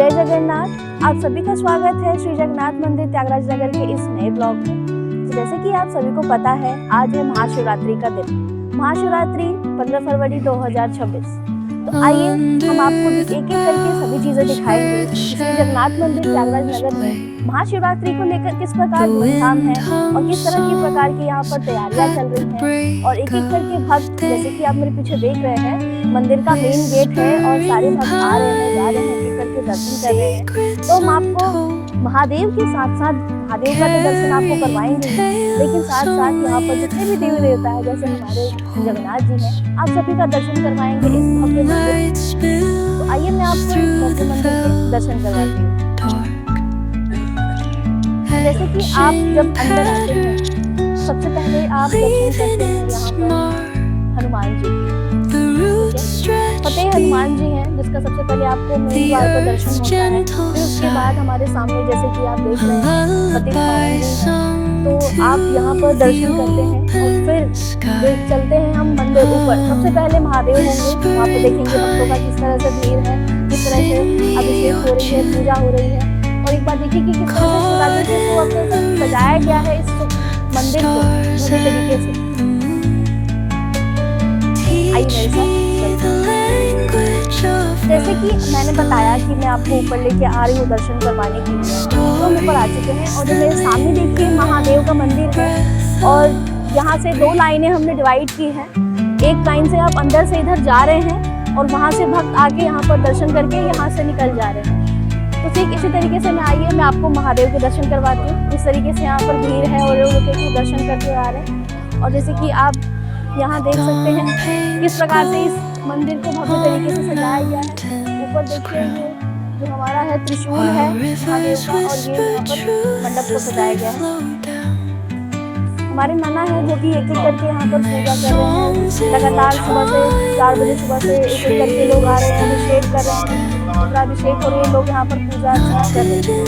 जय जगन्नाथ। आप सभी का स्वागत है श्री जगन्नाथ मंदिर त्यागराज नगर के इस नए ब्लॉग में। तो जैसे कि आप सभी को पता है, आज है महाशिवरात्रि का दिन। महाशिवरात्रि 15 फरवरी 2026। तो आइए हम आपको एक एक करके सभी चीजें दिखाएंगे। श्री जगन्नाथ मंदिर त्यागराज नगर में महाशिवरात्रि को लेकर किस प्रकार धूमधाम है और किस तरह की प्रकार की यहाँ पर तैयारियां चल रही हैं, और एक एक करके भक्त, जैसे कि आप मेरे पीछे देख रहे हैं, मंदिर का मेन गेट है और सारे भक्त आ रहे हैं, जा रहे हैं, एक एक करके दर्शन कर रहे हैं। तो हम आपको महादेव के साथ साथ महादेव का तो दर्शन आपको करवाएंगे, लेकिन साथ साथ यहाँ पर जितने भी देवी देवता है, जैसे हमारे जगन्नाथ जी हैं, आप सभी का दर्शन करवाएंगे इस भव्य मंदिर। तो आइए मैं आपको भव्य मंदिर के दर्शन करवाती हूँ। जैसे कि आप जब अंदर आते हैं, सबसे पहले आप दर्शन करते हैं यहाँ पर हनुमान जी। फतेह हनुमान जी हैं, जिसका सबसे पहले आपको मेन द्वार पर दर्शन होता है। फिर उसके बाद हमारे सामने, जैसे कि आप देख रहे हैं, फतेह हनुमान जी हैं, तो आप यहाँ पर दर्शन करते हैं और फिर चलते हैं हम मंदिर ऊपर। सबसे पहले महादेव होंगे, वहाँ पे देखेंगे भक्तों का किस तरह से भीड़ है, किस तरह से अभिषेक हो रही है, पूजा हो रही है। और एक बार देखिए कि किस तरह से शिवरात्रि को सजाया गया है इस मंदिर को पूरे तरीके से। आइए मेरे साथ। जैसे कि मैंने बताया कि मैं आपको ऊपर लेके आ रही हूँ दर्शन करवाने के लिए, तो हम ऊपर आ चुके हैं और जो मेरे सामने देखिए महादेव का मंदिर है, और यहाँ से दो लाइनें हमने डिवाइड की हैं। एक लाइन से आप अंदर से इधर जा रहे हैं और वहाँ से भक्त आके यहाँ पर दर्शन करके यहाँ से निकल जा रहे हैं। तो ठीक इसी तरीके से मैं आपको महादेव के दर्शन करवाती हूँ। इस तरीके से यहाँ पर भीड़ है और लोग दर्शन करते आ रहे हैं। और जैसे कि आप यहाँ देख सकते हैं किस प्रकार से इस मंदिर को भव्य तरीके से सजाया गया है। ऊपर देखिए ये जो हमारा है त्रिशूल है महादेव का, और ये यहाँ पर मंडप को सजाया गया है। हमारे नाना है जो कि एक एक करके यहाँ पर पूजा कर रहे हैं। लगातार सुबह से 4 बजे सुबह से एक एक करके लोग आ रहे हैं, अभिषेक कर रहे हैं, अभिषेक हो रही है, लोग यहाँ पर पूजा अर्चना कर रहे हैं।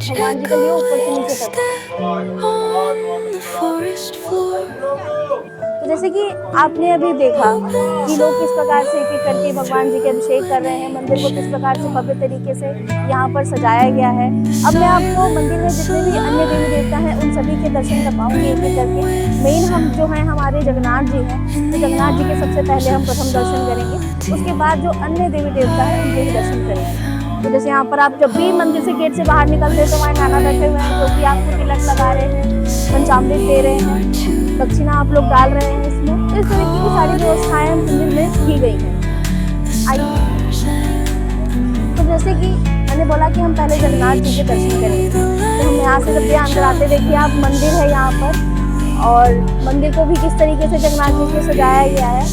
भगवान जी का ये ऊपर से नीचे तक। तो जैसे कि आपने अभी देखा कि लोग किस प्रकार से एक एक करके भगवान जी के अभिषेक कर रहे हैं, मंदिर को किस प्रकार से भव्य तरीके से यहाँ पर सजाया गया है। अब मैं आपको मंदिर में जितने भी अन्य देवी देवता हैं उन सभी के दर्शन करवाऊंगी एक एक करके। मेन हम जो हैं हमारे जगन्नाथ जी हैं, तो जगन्नाथ जी के सबसे पहले हम प्रथम दर्शन करेंगे। उसके बाद जो अन्य देवी देवता हैं उनके भी दर्शन करेंगे। तो जैसे यहाँ पर आप जब भी मंदिर से गेट से बाहर निकलते हैं तो वहाँ नाना बैठे हुए हैं, जो कि आपको तिलक लगा रहे हैं, पंचामृत दे रहे हैं, दक्षिणा आप लोग डाल रहे हैं इसमें। तो इस तरीके की सारी व्यवस्थाएं मंदिर में की गई हैं। आइए, तो जैसे कि मैंने बोला कि हम पहले जगन्नाथ जी के दर्शन करेंगे, तो हम यहाँ से जब भी अंदर आते देखिए आप मंदिर है यहाँ पर, और मंदिर को भी किस तरीके से जगन्नाथ जी से सजाया गया है।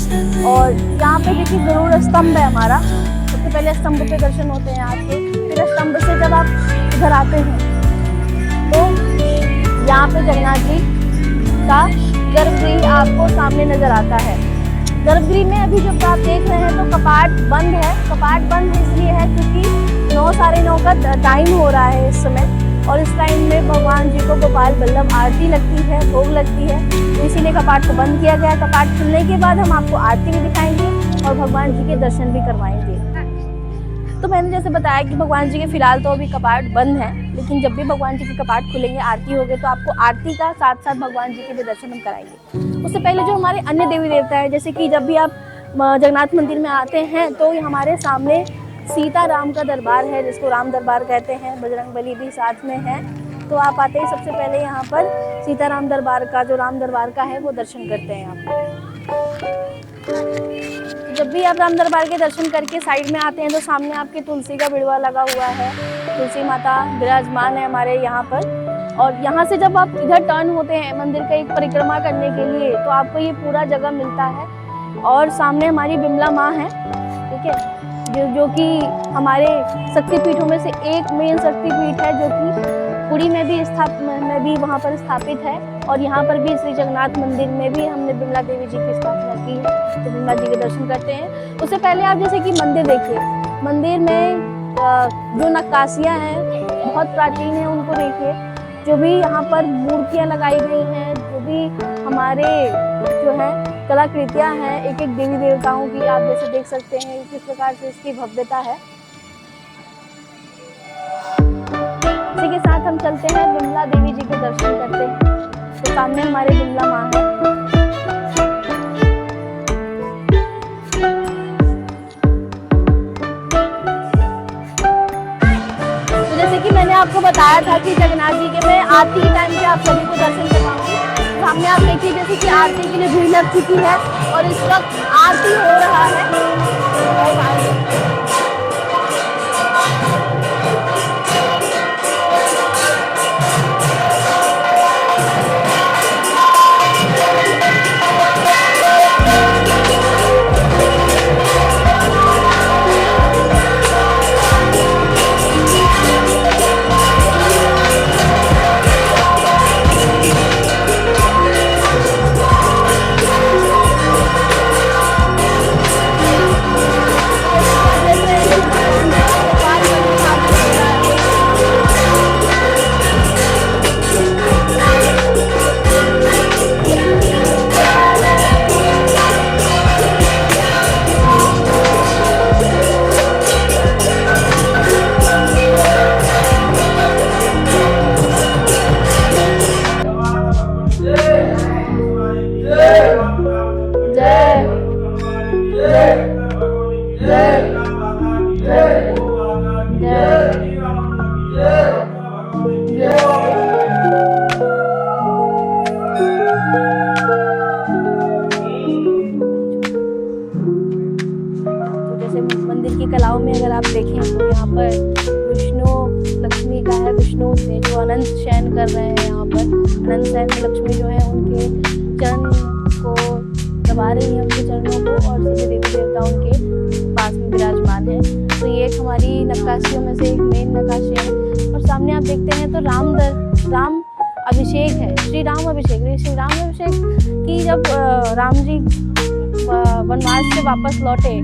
और यहाँ पे देखिए गरुड़ स्तंभ है हमारा। सबसे पहले स्तंभ पे दर्शन होते हैं आपके, फिर स्तंभ से जब आप इधर आते हैं तो यहाँ पे जगन्नाथ जी का गर्भगृह आपको सामने नजर आता है। गर्भगृह में अभी जब आप देख रहे हैं तो कपाट बंद है। कपाट बंद इसलिए है क्योंकि 9 साढ़े 9 का टाइम हो रहा है इस समय, और इस टाइम में भगवान जी को गोपाल वल्लभ आरती लगती है, भोग लगती है, तो इसीलिए कपाट को बंद किया गया है। कपाट खुलने के बाद हम आपको आरती भी दिखाएंगे और भगवान जी के दर्शन भी करवाएंगे। तो मैंने जैसे बताया कि भगवान जी के फिलहाल तो अभी कपाट बंद है, लेकिन जब भी भगवान जी के कपाट खुलेंगे, आरती होगी, तो आपको आरती का साथ साथ भगवान जी के भी दर्शन हम कराएंगे। उससे पहले जो हमारे अन्य देवी देवता है, जैसे कि जब भी आप जगन्नाथ मंदिर में आते हैं तो हमारे सामने सीता राम का दरबार है, जिसको राम दरबार कहते हैं। बजरंगबली भी साथ में है। तो आप आते ही सबसे पहले यहाँ पर सीताराम दरबार का, जो राम दरबार का है, वो दर्शन करते हैं आप। जब भी आप राम दरबार के दर्शन करके साइड में आते हैं तो सामने आपके तुलसी का बिड़वा लगा हुआ है। तुलसी माता विराजमान है हमारे यहाँ पर। और यहाँ से जब आप इधर टर्न होते हैं मंदिर का एक परिक्रमा करने के लिए, तो आपको ये पूरा जगह मिलता है। और सामने हमारी बिमला माँ है, ठीक है, जो कि हमारे शक्तिपीठों में से एक मेन शक्तिपीठ है, जो कि पुरी में भी वहाँ पर स्थापित है। और यहाँ पर भी श्री जगन्नाथ मंदिर में भी हमने बिमला देवी जी की स्थापना की है, तो बिमला जी के दर्शन करते हैं। उससे पहले आप जैसे कि मंदिर देखिए, मंदिर में जो नक्काशियाँ हैं बहुत प्राचीन हैं, उनको देखिए। जो भी यहाँ पर मूर्तियाँ लगाई गई हैं, जो भी काफ़ी हमारे जो है कलाकृतियाँ हैं एक एक देवी देवताओं की, आप जैसे देख सकते हैं किस प्रकार से इसकी भव्यता है। इसी के साथ हम चलते हैं विमला देवी जी के दर्शन करते हैं। तो सामने हमारे विमला माँ है। तो जैसे कि मैंने आपको बताया था कि जगन्नाथ जी के मैं आरती के टाइम पे आप सभी को दर्शन करवाऊंगी। सामने आप देखिए जैसे कि आरती के लिए भीड़ लग चुकी है और इस वक्त आरती हो रहा है। मंदिर की कलाओं में अगर आप देखें तो यहाँ पर विष्णु लक्ष्मी का है। विष्णु ने जो अनंत शयन कर रहे हैं, यहाँ पर अनंत शयन में लक्ष्मी जो है उनके चरण को दबा रही है, उनके चरणों को, और सभी देवी देवता उनके पास में विराजमान है। तो ये एक हमारी नक्काशियों में से एक मेन नक्काशी है। और सामने आप देखते हैं तो राम अभिषेक है, श्री राम अभिषेक। श्री राम अभिषेक की जब राम जी वनवास से वापस लौटे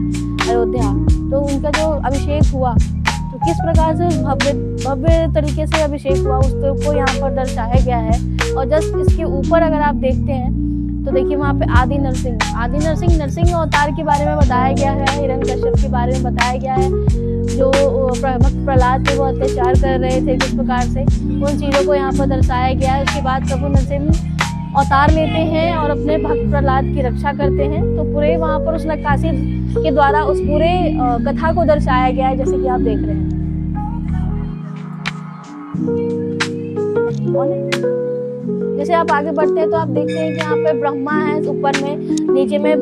अयोध्या, तो उनका जो अभिषेक हुआ तो किस प्रकार से भव्य तरीके से अभिषेक हुआ उसको यहाँ पर दर्शाया गया है। और जस्ट इसके ऊपर अगर आप देखते हैं तो देखिए वहाँ पे आदि नरसिंह अवतार के बारे में बताया गया है, हिरण्यकश्यप के बारे में बताया गया है। जो भक्त प्रहलाद थे वो अत्याचार कर रहे थे किस प्रकार से, उन चीज़ों को यहाँ पर दर्शाया गया है। उसके बाद प्रभु नरसिंह अवतार लेते हैं और अपने भक्त प्रहलाद की रक्षा करते हैं। तो पूरे वहाँ पर उस नक्काशी के द्वारा उस पूरे कथा को दर्शाया गया है, जैसे कि आप देख रहे हैं। जैसे आप आगे बढ़ते हैं तो आप देखते हैं कि यहाँ पे ब्रह्मा है ऊपर में, नीचे में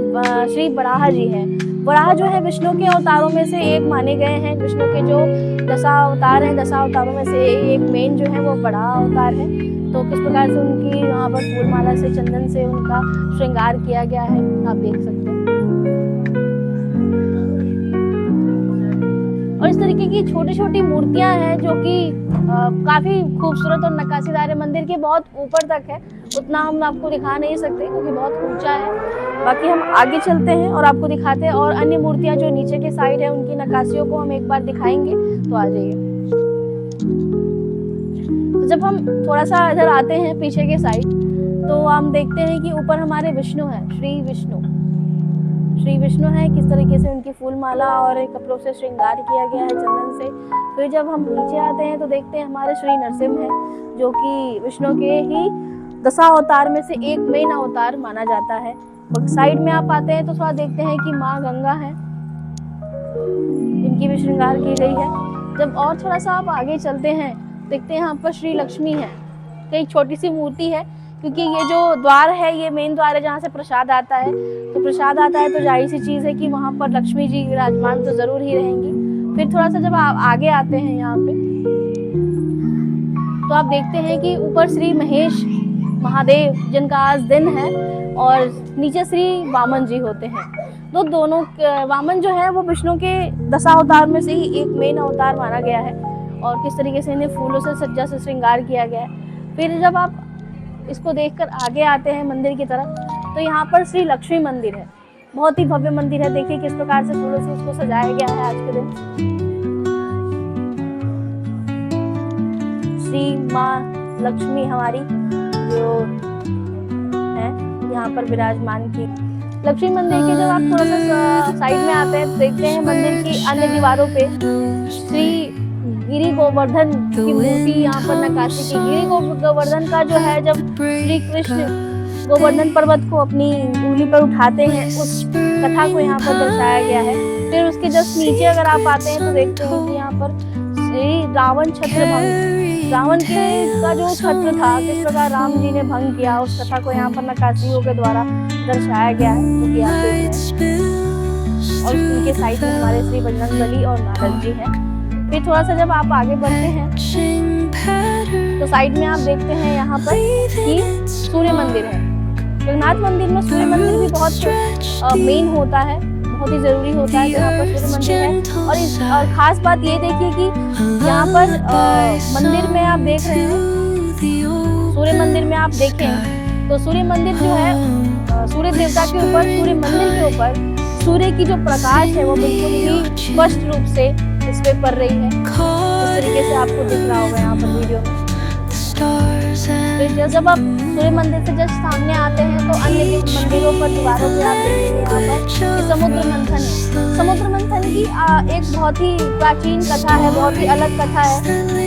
श्री वराह जी है। वराह जो है विष्णु के अवतारों में से एक माने गए हैं। विष्णु के जो 10 अवतार हैं, 10 अवतारों में से एक मेन जो है वो बड़ा अवतार है। तो किस प्रकार से उनकी यहाँ पर फूलमाला से, चंदन से उनका श्रृंगार किया गया है, आप देख सकते हैं। और इस तरीके की छोटी छोटी मूर्तियां हैं जो कि काफी खूबसूरत और नक्काशीदार है। मंदिर के बहुत ऊपर तक है, उतना हम आपको दिखा नहीं सकते क्योंकि बहुत ऊंचा है। बाकी हम आगे चलते हैं और आपको दिखाते हैं, और अन्य मूर्तियां जो नीचे के साइड है उनकी नक्काशियों को हम एक बार दिखाएंगे। तो आ जाइए। तो जब हम थोड़ा सा इधर आते हैं पीछे के साइड, तो हम देखते हैं कि ऊपर हमारे विष्णु है, श्री विष्णु है। किस तरीके से उनकी फूल माला और कपड़ों से श्रृंगार किया गया है चंदन से। फिर जब हम नीचे आते हैं तो देखते हैं हमारे श्री नरसिंह है, जो कि विष्णु के ही 10 अवतार में से एक मेन अवतार माना जाता है। साइड में आप आते हैं तो थोड़ा देखते हैं कि माँ गंगा है, इनकी भी श्रृंगार की गई है। जब और थोड़ा सा आप आगे चलते हैं देखते हैं यहाँ पर श्री लक्ष्मी है। एक छोटी सी मूर्ति है, क्योंकि ये जो द्वार है ये मेन द्वार है जहाँ से प्रसाद आता है। तो प्रसाद आता है तो जाहिर सी चीज़ है कि वहाँ पर लक्ष्मी जी विराजमान तो ज़रूर ही रहेंगी। फिर थोड़ा सा जब आप आगे आते हैं यहाँ पे तो आप देखते हैं कि ऊपर श्री महेश महादेव जिनका आज दिन है, और नीचे श्री वामन जी होते हैं। तो दोनों वामन जो है वो विष्णु के 10 अवतार में से ही एक मेन अवतार माना गया है। और किस तरीके से इन्हें फूलों से सज्जा से श्रृंगार किया गया है। फिर जब आप इसको देखकर आगे आते हैं मंदिर की तरफ, तो यहाँ पर श्री लक्ष्मी मंदिर है। बहुत ही भव्य मंदिर है। देखिए किस प्रकार से फूलों से उसको सजाया गया है आज के दिन। श्री माँ लक्ष्मी हमारी जो यहाँ पर विराजमान की। लक्ष्मी मंदिर के जब आप थोड़ा सा साइड में आते हैं तो देखते हैं मंदिर की अन्य दीवारों पे श्री गिरी गोवर्धन की मूर्ति यहाँ पर नक्काशी की। गिरी गोवर्धन का जो है, जब श्री कृष्ण गोवर्धन पर्वत को अपनी उंगली पर उठाते हैं, उस कथा को यहाँ पर दर्शाया गया है। फिर उसके जस्ट नीचे अगर आप आते हैं तो देखते हैं कि यहाँ पर श्री रावण छत्र भंग, रावण का जो छत्र था, किस प्रकार राम जी ने भंग किया, उस कथा को यहाँ पर नक्काशियों के द्वारा दर्शाया गया है, जो कि आप देख रहे हैं। और उनके साइड में हमारे श्री बजरंगबली और नारद जी हैं। फिर थोड़ा सा जब आप आगे बढ़ते हैं तो साइड में आप देखते हैं यहाँ पर कि सूर्य मंदिर है। जगन्नाथ मंदिर में सूर्य मंदिर भी बहुत मेन होता है, बहुत ही जरूरी होता है। यहाँ पर सूर्य मंदिर है और खास बात ये देखिए कि यहाँ पर मंदिर में आप देख रहे हैं, सूर्य मंदिर में आप देखें तो सूर्य मंदिर जो है, सूर्य देवता के ऊपर, सूर्य मंदिर के ऊपर सूर्य की जो प्रकाश है वो बिल्कुल ही स्पष्ट रूप से इस पे पड़ रही है। इस तरीके से आपको दिख रहा होगा यहाँ पर वीडियो में। तो जब आप सूर्य मंदिर से जस्ट सामने आते हैं तो अन्य मंदिरों पर, दीवारों पर आप देखेंगे यहाँ पर समुद्र मंथन है। समुद्र मंथन की एक बहुत ही प्राचीन कथा है, बहुत ही अलग कथा है।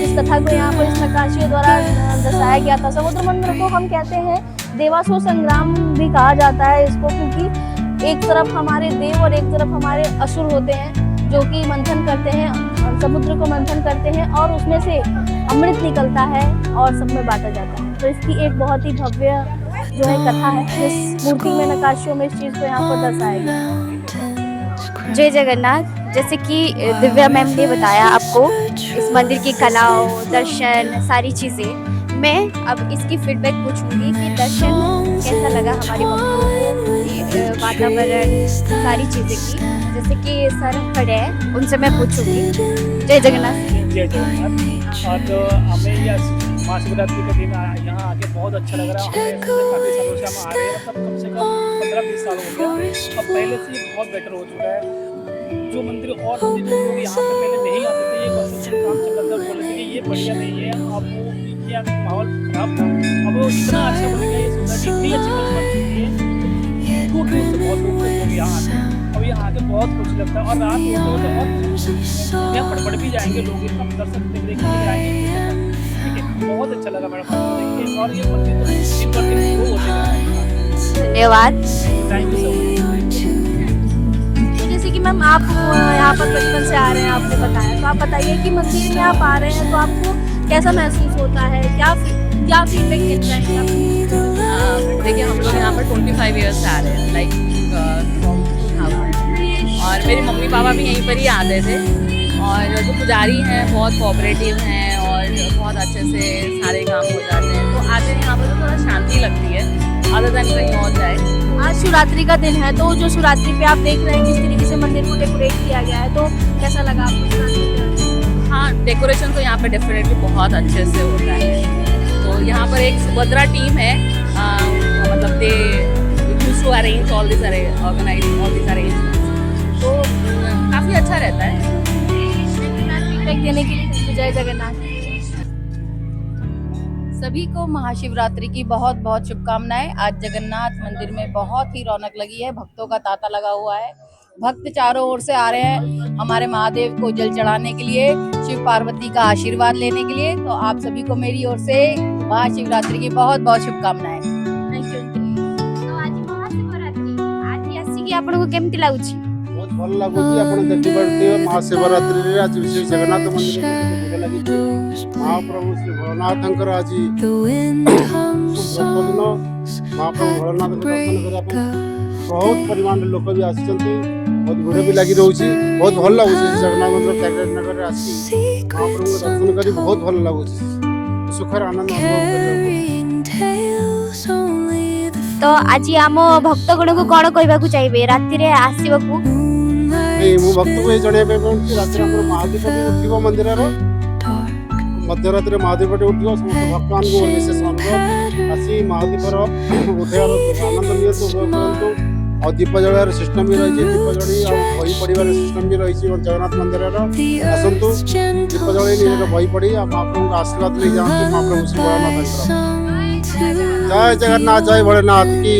इस कथा को यहाँ पर इस नक्काशियों द्वारा दर्शाया गया था। समुद्र मंथन को हम कहते हैं देवासुर संग्राम भी कहा जाता है इसको, क्योंकि एक तरफ हमारे देव और एक तरफ हमारे असुर होते हैं जो कि मंथन करते हैं, समुद्र को मंथन करते हैं और उसमें से अमृत निकलता है और सब में बांटा जाता है। तो इसकी एक बहुत ही भव्य जो है कथा है, इस मूर्ति में, नक्काशियों में इस चीज़ को यहाँ पर दर्शाया गया। जय जगन्नाथ। जैसे कि दिव्या मैम ने बताया आपको इस मंदिर की कलाओं, दर्शन, सारी चीज़ें, मैं अब इसकी फीडबैक पूछूंगी कि दर्शन कैसा लगा हमारी भक्तों को, वातावरण, सारी चीज़ें की। जैसे कि सर खड़े हैं, उनसे मैं पूछूंगी। जय जगन्नाथ। जय जगन्नाथ। आज हमें यह महाशिवरात्रि का दिन यहाँ आके बहुत अच्छा लग रहा है। हमें काफ़ी सालों से हम आ रहे हैं, मतलब कम से कम 15-20 साल हो गया। अब पहले से ये बहुत बेटर हो चुका है। जो मंदिर और मंदिर लोग यहाँ पर पहले नहीं आते थे, ये कंस्ट्रक्शन काम चल रहा था, बोल रहे थे कि ये बढ़िया नहीं है, अब वो ये माहौल खराब था, अब वो इतना अच्छा बन गया, ये सोसाइटी इतनी अच्छी बन चुकी है, दूर दूर से बहुत लोग यहाँ आते हैं। अब यहाँ आके बहुत खुश लगता है और रात होते होते बहुत यहाँ पड़ भी जाएंगे लोग, इतना दर्शन देखने के लिए आएंगे। ठीक है, बहुत अच्छा लगा मैडम देखिए। और ये मंदिर तो दिन पर दिन ग्रो होते जा रहा है। धन्यवाद। Thank you so much. तो जैसे कि मैम आप यहाँ पर बचपन से आ रहे हैं, आपने बताया, तो आप बताइए कि मंदिर में आप आ रहे हैं तो आपको कैसा महसूस होता है, क्या फीडबैक मिलता है आपको? देखिए, हम लोग यहाँ पर 25 ईयर्स से आ रहे हैं, लाइक और मेरे मम्मी पापा भी यहीं पर ही आते थे। और जो पुजारी हैं बहुत कोऑपरेटिव हैं और बहुत अच्छे से सारे काम हो जाते हैं। तो आते हैं यहाँ पर तो थोड़ा शांति लगती है, अदर देन कहीं और जाए। आज शिवरात्रि का दिन है, तो जो शिवरात्रि पे आप देख रहे हैं किस तरीके से मंदिर को डेकोरेट किया गया है, तो कैसा लगा आपको शिवरात्रि? हाँ, डेकोरेशन तो यहाँ पर डेफिनेटली बहुत अच्छे से होता है। तो यहाँ पर एक सुभद्रा टीम है, मतलब they used to arrange all this organising all this arrangements, तो काफ़ी अच्छा रहता है। फीडबैक देने के लिए जय जगन्नाथ। सभी को महाशिवरात्रि की बहुत बहुत शुभकामनाएं। आज जगन्नाथ मंदिर में बहुत ही रौनक लगी है, भक्तों का तांता लगा हुआ है। भक्त चारों ओर से आ रहे हैं हमारे महादेव को जल चढ़ाने के लिए, शिव पार्वती का आशीर्वाद लेने के लिए। तो आप सभी को मेरी ओर से महाशिवरात्रि की बहुत बहुत शुभकामनाएं। Thank you. तो आज महाशिवरात्रि, आज आसिकी आपको केमती लाଗୁଛି? बहुत भल लगुच। आप देखी पारे महाशिवरात्रि आज श्री जगन्नाथ मंदिर लगी महाप्रभु श्री भोलेनाथ आज महाप्रभु भोलेनाथ दर्शन करने बहुत परिमाण लोक भी आसी, बहुत भिड़ भी लगी रोचे। बहुत भल लगुच जगन्नाथ मंदिर टैगलेट नगर आसी महाप्रभु दर्शन कर बहुत भल लगुच, सुखर आनंद अनुभव कर। तो आज आम भक्त गण को कौन कहवाक चाहिए राति रे आसवाकू? मु भक्त को जनइबा राति महादीप उठो मंदिर मध्यरात्रि महादीप उठो, समस्त भगवान को विशेष अनुरोध आसी महादीपर उठार आनंद नियंतु करूँ। और दीप जलार सिस्टम भी रही, दीप जड़ी बही पढ़ार सिस्टम भी रही जगन्नाथ मंदिर आसतु दीप जल बही पढ़ी महाप्रभु आशीर्वाद नहीं जाती महाप्रभु श्री भोलेनाथ। जय जगन्नाथ, जय भोलेनाथ की,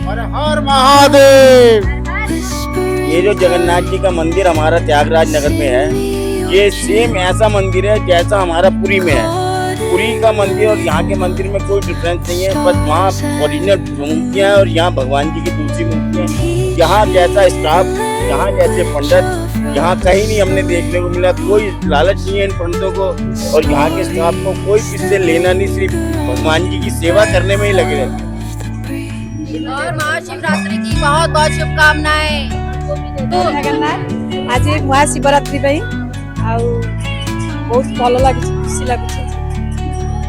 हर हर महादेव। ये जो जगन्नाथ जी का मंदिर हमारा त्यागराज नगर में है, ये सेम ऐसा मंदिर है जैसा हमारा पुरी में है। पुरी का मंदिर और यहाँ के मंदिर में कोई डिफरेंस नहीं है, बस वहाँ ओरिजिनल मूर्तियाँ हैं और यहाँ भगवान जी की दूसरी मूर्तियाँ हैं। यहाँ जैसा स्टाफ, यहाँ जैसे पंडित, यहाँ कहीं नहीं हमने देखने को मिला। कोई लालच नहीं है इन पंडितों को और यहाँ के स्टाफ को कोई किससे लेना नहीं, सिर्फ भगवान जी की सेवा करने में ही लगे रहते हैं। और महाशिवरात्रि की बहुत बहुत शुभकामनाएं। जगन्नाथ आज महाशिवरात्रि पे आउ बहुत भल लगे, खुशी लगे।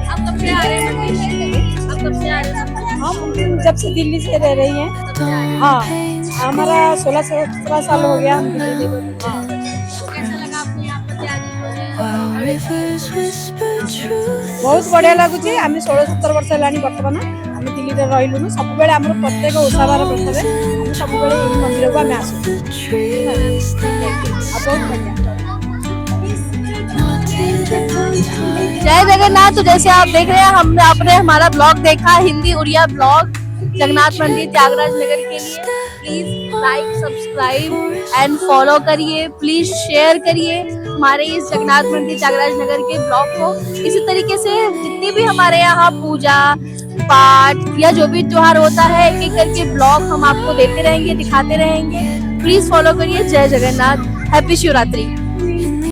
आप कब से आ रहे हैं मंदिर में? आप कब से आ रहे हैं? हम जब से दिल्ली से रह रही हैं। हाँ, हमारा 16-17 साल हो गया हम दिल्ली में। हाँ। कैसा लगा आपको यहाँ पर बहुत बढ़िया लगुच। आम 16-17 वर्ष है बर्तमान आम दिल्ली में रही सब प्रत्येक ओषाबार व्रत सब मंदिर को आम आसू। बहुत बढ़िया। जय जगन्नाथ। तो जैसे आप देख रहे हैं, हमने आपने हमारा ब्लॉग देखा, हिंदी उड़िया ब्लॉग जगन्नाथ मंदिर त्यागराज नगर के लिए। Please like, subscribe and follow करिए। प्लीज शेयर करिए हमारे इस जगन्नाथ मंदिर त्यागराज नगर के ब्लॉग को। इसी तरीके से जितनी भी हमारे यहाँ पूजा पाठ या जो भी त्योहार होता है, एक एक करके ब्लॉग हम आपको देते रहेंगे, दिखाते रहेंगे। प्लीज फॉलो करिए। जय जगन्नाथ। हैप्पी शिवरात्रि।